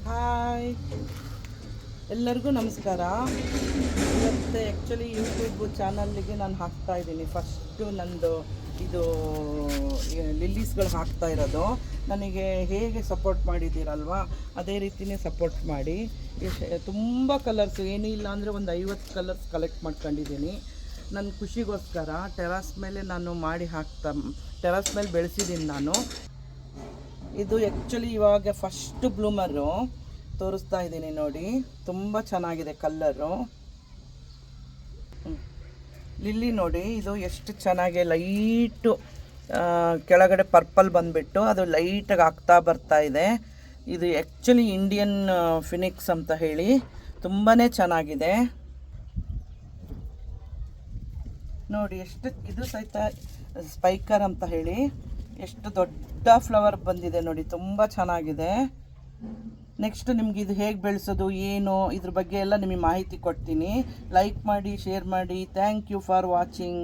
Hi, ಎಲ್ಲರಿಗೂ ನಮಸ್ಕಾರ. ಇವತ್ತು ಆ್ಯಕ್ಚುಲಿ ಯೂಟ್ಯೂಬ್ ಚಾನಲ್ಲಿಗೆ ನಾನು ಹಾಕ್ತಾ ಇದ್ದೀನಿ. ಫಸ್ಟು ನಂದು ಇದು ಲಿಲ್ಲೀಸ್ಗಳು ಹಾಕ್ತಾ ಇರೋದು. ನನಗೆ ಹೇಗೆ ಸಪೋರ್ಟ್ ಮಾಡಿದ್ದೀರಲ್ವ ಅದೇ ರೀತಿಯೇ ಸಪೋರ್ಟ್ ಮಾಡಿ. ತುಂಬ ಕಲರ್ಸು ಏನೂ ಇಲ್ಲ ಅಂದರೆ ಒಂದು 50 ಕಲರ್ಸ್ ಕಲೆಕ್ಟ್ ಮಾಡ್ಕೊಂಡಿದ್ದೀನಿ. ನನ್ನ ಖುಷಿಗೋಸ್ಕರ ಟೆರಾಸ್ ಮೇಲೆ ನಾನು ಟೆರಾಸ್ ಮೇಲೆ ಬೆಳೆಸಿದ್ದೀನಿ ನಾನು. ಇದು ಆ್ಯಕ್ಚುಲಿ ಇವಾಗ ಫಸ್ಟ್ ಬ್ಲೂಮರು ತೋರಿಸ್ತಾ ಇದ್ದೀನಿ ನೋಡಿ. ತುಂಬ ಚೆನ್ನಾಗಿದೆ ಕಲ್ಲರು. ಲಿಲ್ಲಿ ನೋಡಿ, ಇದು ಎಷ್ಟು ಚೆನ್ನಾಗಿ ಲೈಟು ಕೆಳಗಡೆ ಪರ್ಪಲ್ ಬಂದುಬಿಟ್ಟು ಅದು ಲೈಟಾಗಿ ಆಗ್ತಾ ಬರ್ತಾ ಇದೆ. ಇದು ಆ್ಯಕ್ಚುಲಿ ಇಂಡಿಯನ್ ಫಿನಿಕ್ಸ್ ಅಂತ ಹೇಳಿ ತುಂಬಾ ಚೆನ್ನಾಗಿದೆ ನೋಡಿ. ಎಷ್ಟು ಇದು ಸಹಿತ ಸ್ಪೈಕರ್ ಅಂತ ಹೇಳಿ ಎಷ್ಟು ದೊಡ್ಡ ಫ್ಲವರ್ ಬಂದಿದೆ ನೋಡಿ, ತುಂಬ ಚೆನ್ನಾಗಿದೆ. ನೆಕ್ಸ್ಟ್ ನಿಮ್ಗೆ ಇದು ಹೇಗೆ ಬೆಳೆಸೋದು ಏನು ಇದ್ರ ಬಗ್ಗೆ ಎಲ್ಲ ನಿಮಗೆ ಮಾಹಿತಿ ಕೊಡ್ತೀನಿ. ಲೈಕ್ ಮಾಡಿ, ಶೇರ್ ಮಾಡಿ. Thank you for watching.